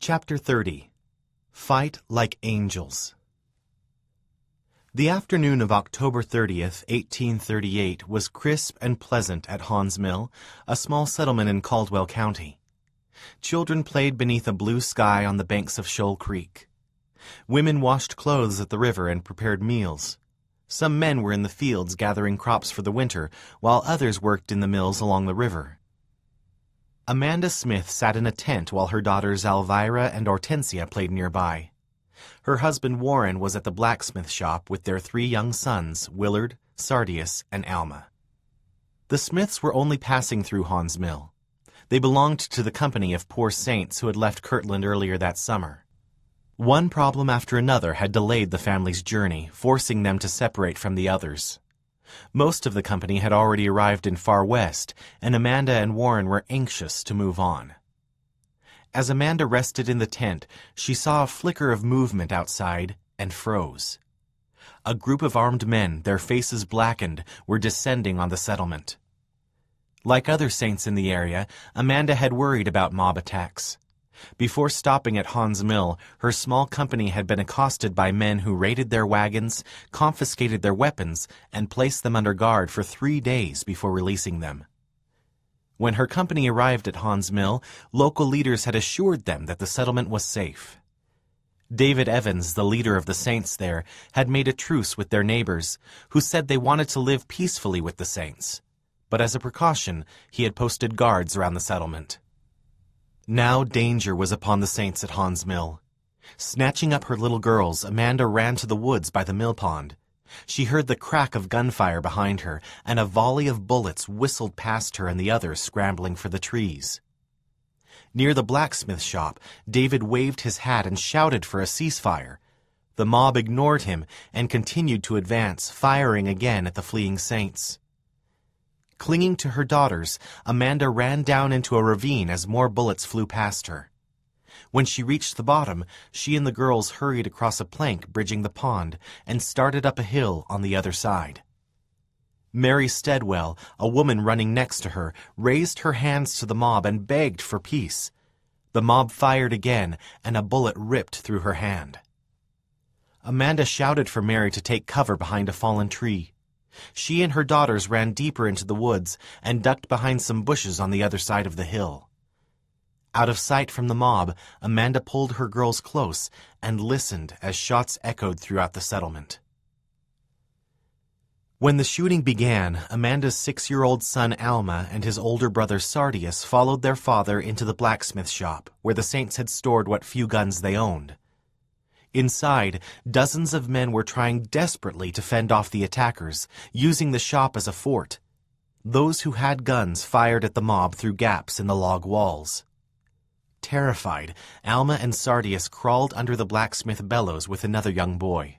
Chapter 30. Fight Like Angels. The afternoon of October 30th, 1838, was crisp and pleasant at Haun's Mill, a small settlement in Caldwell County. Children played beneath a blue sky on the banks of Shoal Creek. Women washed clothes at the river and prepared meals. Some men were in the fields gathering crops for the winter, while others worked in the mills along the river. Amanda Smith sat in a tent while her daughters Elvira and Hortensia played nearby. Her husband Warren was at the blacksmith shop with their 3 young sons, Willard, Sardius, and Alma. The Smiths were only passing through Haun's Mill. They belonged to the company of poor saints who had left Kirtland earlier that summer. One problem after another had delayed the family's journey, forcing them to separate from the others. Most of the company had already arrived in Far West, and Amanda and Warren were anxious to move on. As Amanda rested in the tent, she saw a flicker of movement outside and froze. A group of armed men, their faces blackened, were descending on the settlement. Like other saints in the area, Amanda had worried about mob attacks. Before stopping at Haun's Mill, her small company had been accosted by men who raided their wagons, confiscated their weapons, and placed them under guard for 3 days before releasing them. When her company arrived at Haun's Mill, local leaders had assured them that the settlement was safe. David Evans, the leader of the saints there, had made a truce with their neighbors, who said they wanted to live peacefully with the saints. But as a precaution, he had posted guards around the settlement. Now danger was upon the saints at Haun's Mill. Snatching up her little girls, Amanda ran to the woods by the mill pond. She heard the crack of gunfire behind her, and a volley of bullets whistled past her and the others scrambling for the trees. Near the blacksmith shop, David waved his hat and shouted for a ceasefire. The mob ignored him and continued to advance, firing again at the fleeing saints. Clinging to her daughters, Amanda ran down into a ravine as more bullets flew past her. When she reached the bottom, she and the girls hurried across a plank bridging the pond and started up a hill on the other side. Mary Steadwell, a woman running next to her, raised her hands to the mob and begged for peace. The mob fired again, and a bullet ripped through her hand. Amanda shouted for Mary to take cover behind a fallen tree. She and her daughters ran deeper into the woods and ducked behind some bushes on the other side of the hill. Out of sight from the mob, Amanda pulled her girls close and listened as shots echoed throughout the settlement. When the shooting began, Amanda's 6-year-old son Alma and his older brother Sardius followed their father into the blacksmith shop, where the saints had stored what few guns they owned. Inside, dozens of men were trying desperately to fend off the attackers, using the shop as a fort. Those who had guns fired at the mob through gaps in the log walls. Terrified, Alma and Sardius crawled under the blacksmith bellows with another young boy.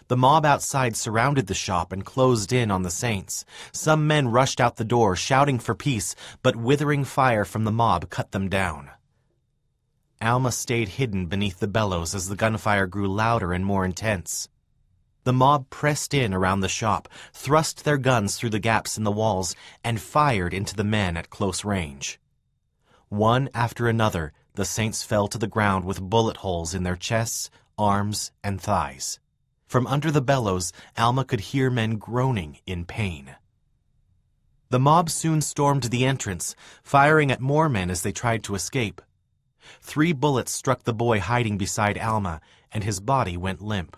The mob outside surrounded the shop and closed in on the saints. Some men rushed out the door, shouting for peace, but withering fire from the mob cut them down. Alma stayed hidden beneath the bellows as the gunfire grew louder and more intense. The mob pressed in around the shop, thrust their guns through the gaps in the walls, and fired into the men at close range. One after another, the saints fell to the ground with bullet holes in their chests, arms, and thighs. From under the bellows, Alma could hear men groaning in pain. The mob soon stormed the entrance, firing at more men as they tried to escape. 3 bullets struck the boy hiding beside Alma, and his body went limp.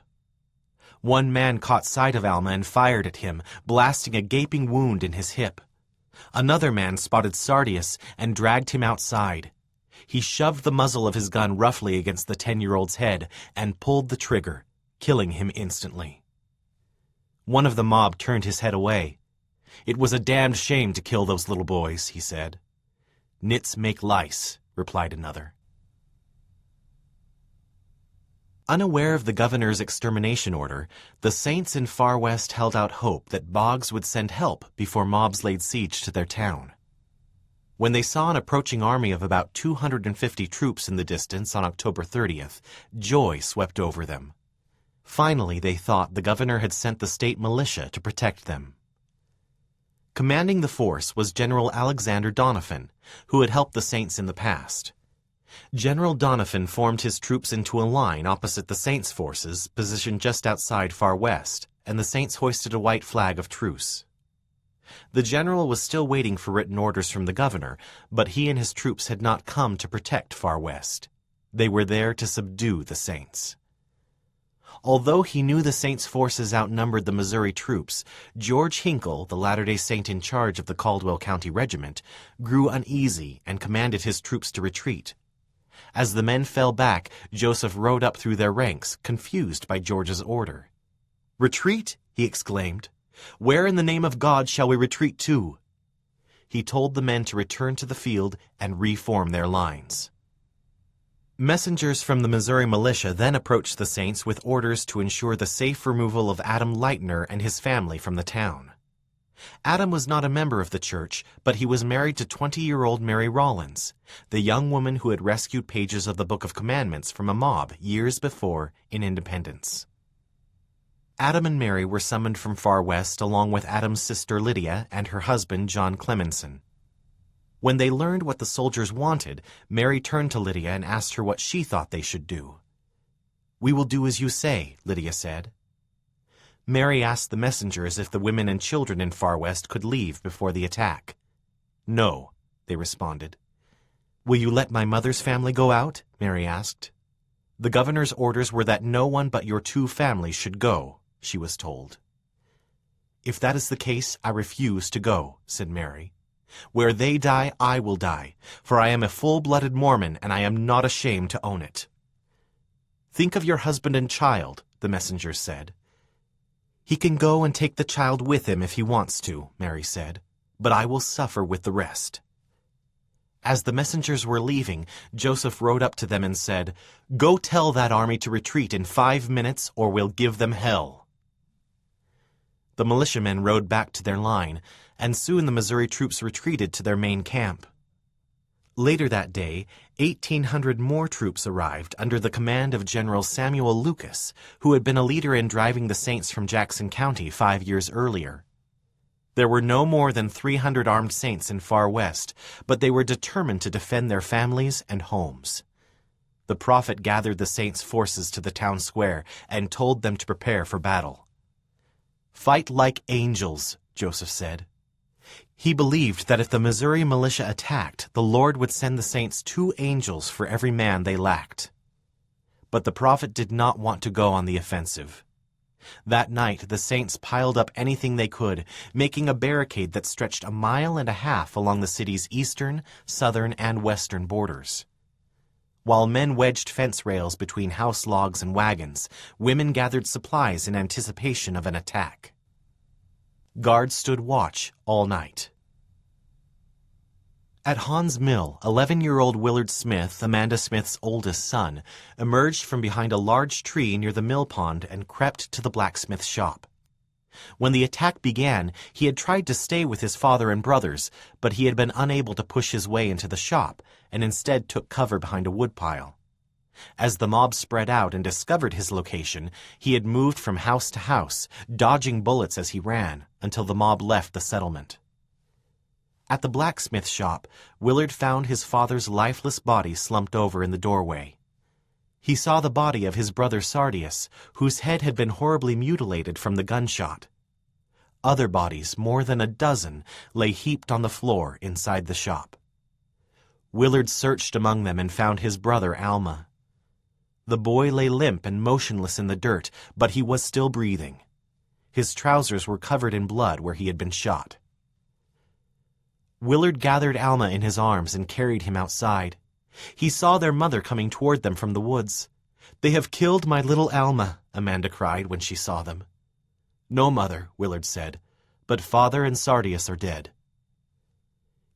One man caught sight of Alma and fired at him, blasting a gaping wound in his hip. Another man spotted Sardius and dragged him outside. He shoved the muzzle of his gun roughly against the 10-year-old's head and pulled the trigger, killing him instantly. One of the mob turned his head away. "It was a damned shame to kill those little boys," he said. "Nits make lice," replied another. Unaware of the governor's extermination order, the saints in Far West held out hope that Boggs would send help before mobs laid siege to their town. When they saw an approaching army of about 250 troops in the distance on October 30th, joy swept over them. Finally, they thought the governor had sent the state militia to protect them. Commanding the force was General Alexander Doniphan, who had helped the saints in the past. General Doniphan formed his troops into a line opposite the Saints' forces, positioned just outside Far West, and the Saints hoisted a white flag of truce. The general was still waiting for written orders from the governor, but he and his troops had not come to protect Far West. They were there to subdue the Saints. Although he knew the Saints' forces outnumbered the Missouri troops, George Hinkle, the Latter-day Saint in charge of the Caldwell County Regiment, grew uneasy and commanded his troops to retreat. As the men fell back, Joseph rode up through their ranks, confused by George's order. "Retreat?" he exclaimed. "Where in the name of God shall we retreat to?" He told the men to return to the field and reform their lines. Messengers from the Missouri militia then approached the Saints with orders to ensure the safe removal of Adam Lightner and his family from the town. Adam was not a member of the church, but he was married to 20-year-old Mary Rollins, the young woman who had rescued pages of the Book of Commandments from a mob years before in Independence. Adam and Mary were summoned from Far West along with Adam's sister Lydia and her husband John Clemenson. When they learned what the soldiers wanted, Mary turned to Lydia and asked her what she thought they should do. "We will do as you say," Lydia said. Mary asked the messengers if the women and children in Far West could leave before the attack. "No," they responded. "Will you let my mother's family go out?" Mary asked. "The governor's orders were that no one but your two families should go," she was told. "If that is the case, I refuse to go," said Mary. "Where they die, I will die, for I am a full-blooded Mormon, and I am not ashamed to own it." "Think of your husband and child," the messengers said. "He can go and take the child with him if he wants to," Mary said, "but I will suffer with the rest." As the messengers were leaving, Joseph rode up to them and said, "Go tell that army to retreat in 5 minutes, or we'll give them hell." The militiamen rode back to their line, and soon the Missouri troops retreated to their main camp. Later that day, 1,800 more troops arrived under the command of General Samuel Lucas, who had been a leader in driving the Saints from Jackson County 5 years earlier. There were no more than 300 armed Saints in Far West, but they were determined to defend their families and homes. The prophet gathered the Saints' forces to the town square and told them to prepare for battle. "Fight like angels," Joseph said. He believed that if the Missouri militia attacked, the Lord would send the Saints 2 angels for every man they lacked. But the prophet did not want to go on the offensive. That night, the Saints piled up anything they could, making a barricade that stretched 1.5 miles along the city's eastern, southern, and western borders. While men wedged fence rails between house logs and wagons, women gathered supplies in anticipation of an attack. Guards stood watch all night. At Haun's Mill, 11-year-old Willard Smith, Amanda Smith's oldest son, emerged from behind a large tree near the mill pond and crept to the blacksmith shop. When the attack began, he had tried to stay with his father and brothers, but he had been unable to push his way into the shop and instead took cover behind a woodpile. As the mob spread out and discovered his location, he had moved from house to house, dodging bullets as he ran, until the mob left the settlement. At the blacksmith shop, Willard found his father's lifeless body slumped over in the doorway. He saw the body of his brother Sardius, whose head had been horribly mutilated from the gunshot. Other bodies, more than a dozen, lay heaped on the floor inside the shop. Willard searched among them and found his brother Alma. The boy lay limp and motionless in the dirt, but he was still breathing. His trousers were covered in blood where he had been shot. Willard gathered Alma in his arms and carried him outside. He saw their mother coming toward them from the woods. "They have killed my little Alma," Amanda cried when she saw them. "No, Mother," Willard said, "but Father and Sardius are dead."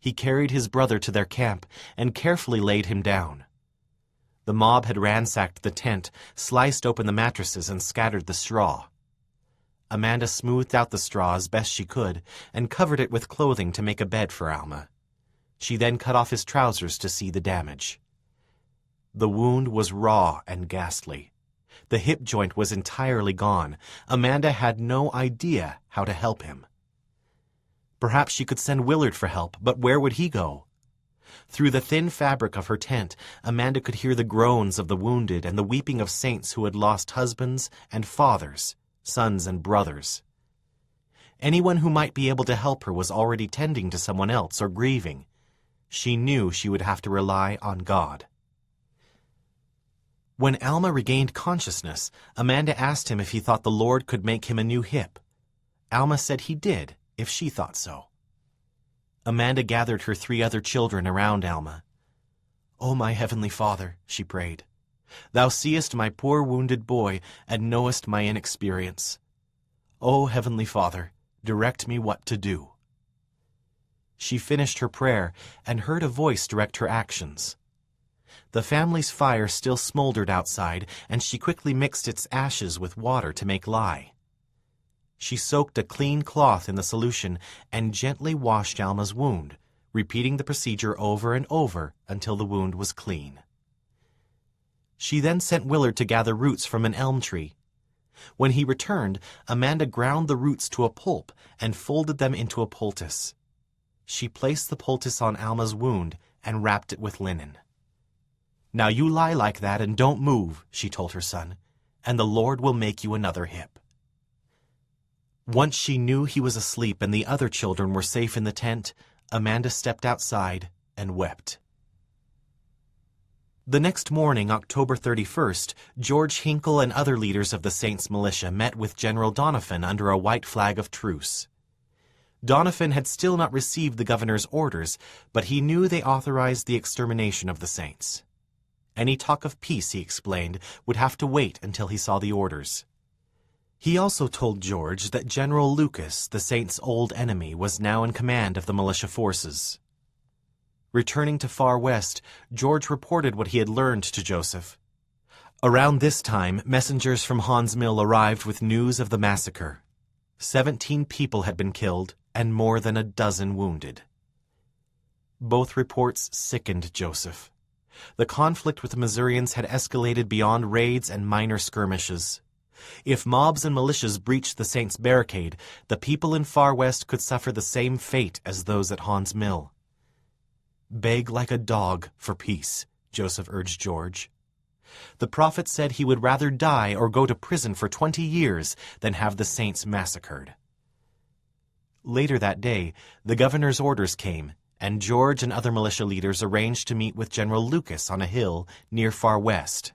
He carried his brother to their camp and carefully laid him down. The mob had ransacked the tent, sliced open the mattresses, and scattered the straw. Amanda smoothed out the straw as best she could and covered it with clothing to make a bed for Alma. She then cut off his trousers to see the damage. The wound was raw and ghastly. The hip joint was entirely gone. Amanda had no idea how to help him. Perhaps she could send Willard for help, but where would he go? Through the thin fabric of her tent, Amanda could hear the groans of the wounded and the weeping of saints who had lost husbands and fathers, sons and brothers. Anyone who might be able to help her was already tending to someone else or grieving. She knew she would have to rely on God. When Alma regained consciousness, Amanda asked him if he thought the Lord could make him a new hip. Alma said he did, if she thought so. Amanda gathered her 3 other children around Alma. "O my heavenly Father," she prayed, "thou seest my poor wounded boy and knowest my inexperience. O heavenly Father, direct me what to do." She finished her prayer and heard a voice direct her actions. The family's fire still smoldered outside, and she quickly mixed its ashes with water to make lye. She soaked a clean cloth in the solution and gently washed Alma's wound, repeating the procedure over and over until the wound was clean. She then sent Willard to gather roots from an elm tree. When he returned, Amanda ground the roots to a pulp and folded them into a poultice. She placed the poultice on Alma's wound and wrapped it with linen. "Now you lie like that and don't move," she told her son, "and the Lord will make you another hip." Once she knew he was asleep and the other children were safe in the tent, Amanda stepped outside and wept. The next morning, October 31st, George Hinkle and other leaders of the Saints' militia met with General Doniphan under a white flag of truce. Doniphan had still not received the governor's orders, but he knew they authorized the extermination of the Saints. Any talk of peace, he explained, would have to wait until he saw the orders. He also told George that General Lucas, the Saints' old enemy, was now in command of the militia forces. Returning to Far West, George reported what he had learned to Joseph. Around this time, messengers from Haun's Mill arrived with news of the massacre. 17 people had been killed and more than a dozen wounded. Both reports sickened Joseph. The conflict with the Missourians had escalated beyond raids and minor skirmishes. If mobs and militias breached the Saints' barricade, the people in Far West could suffer the same fate as those at Haun's Mill. "Beg like a dog for peace," Joseph urged George. The prophet said he would rather die or go to prison for 20 years than have the Saints massacred. Later that day, the governor's orders came, and George and other militia leaders arranged to meet with General Lucas on a hill near Far West.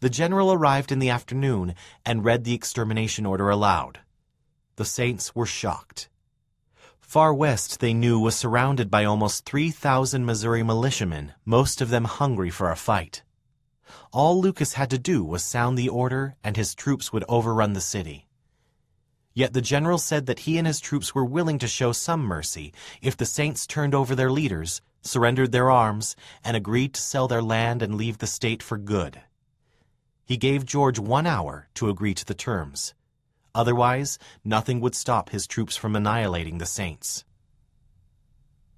The general arrived in the afternoon and read the extermination order aloud. The Saints were shocked. Far West, they knew, was surrounded by almost 3,000 Missouri militiamen, most of them hungry for a fight. All Lucas had to do was sound the order, and his troops would overrun the city. Yet the general said that he and his troops were willing to show some mercy if the Saints turned over their leaders, surrendered their arms, and agreed to sell their land and leave the state for good. He gave George 1 hour to agree to the terms. Otherwise, nothing would stop his troops from annihilating the Saints.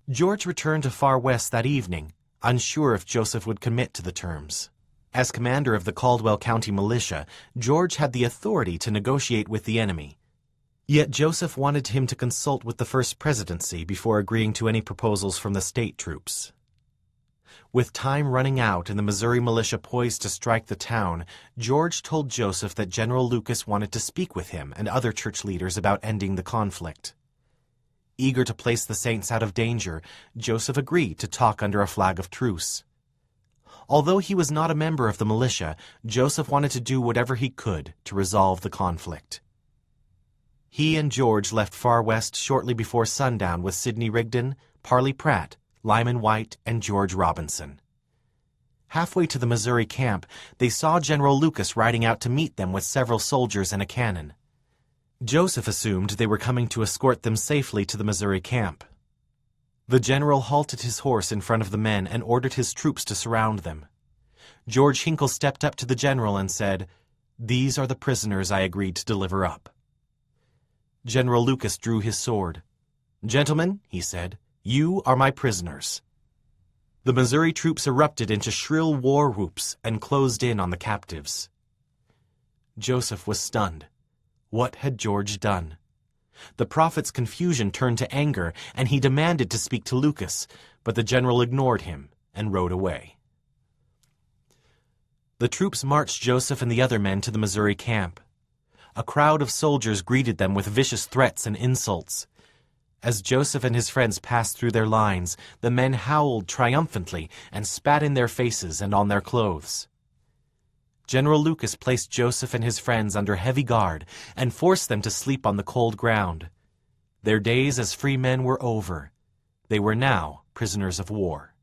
George returned to Far West that evening, unsure if Joseph would commit to the terms. As commander of the Caldwell County Militia, George had the authority to negotiate with the enemy. Yet Joseph wanted him to consult with the First Presidency before agreeing to any proposals from the state troops. With time running out and the Missouri militia poised to strike the town, George told Joseph that General Lucas wanted to speak with him and other church leaders about ending the conflict. Eager to place the Saints out of danger, Joseph agreed to talk under a flag of truce. Although he was not a member of the militia, Joseph wanted to do whatever he could to resolve the conflict. He and George left Far West shortly before sundown with Sidney Rigdon, Parley Pratt, Lyman White, and George Robinson. Halfway to the Missouri camp, they saw General Lucas riding out to meet them with several soldiers and a cannon. Joseph assumed they were coming to escort them safely to the Missouri camp. The general halted his horse in front of the men and ordered his troops to surround them. George Hinkle stepped up to the general and said, "These are the prisoners I agreed to deliver up." General Lucas drew his sword. "Gentlemen," he said, "you are my prisoners." The Missouri troops erupted into shrill war whoops and closed in on the captives. Joseph was stunned. What had George done? The prophet's confusion turned to anger, and he demanded to speak to Lucas, but the general ignored him and rode away. The troops marched Joseph and the other men to the Missouri camp. A crowd of soldiers greeted them with vicious threats and insults. As Joseph and his friends passed through their lines, the men howled triumphantly and spat in their faces and on their clothes. General Lucas placed Joseph and his friends under heavy guard and forced them to sleep on the cold ground. Their days as free men were over. They were now prisoners of war.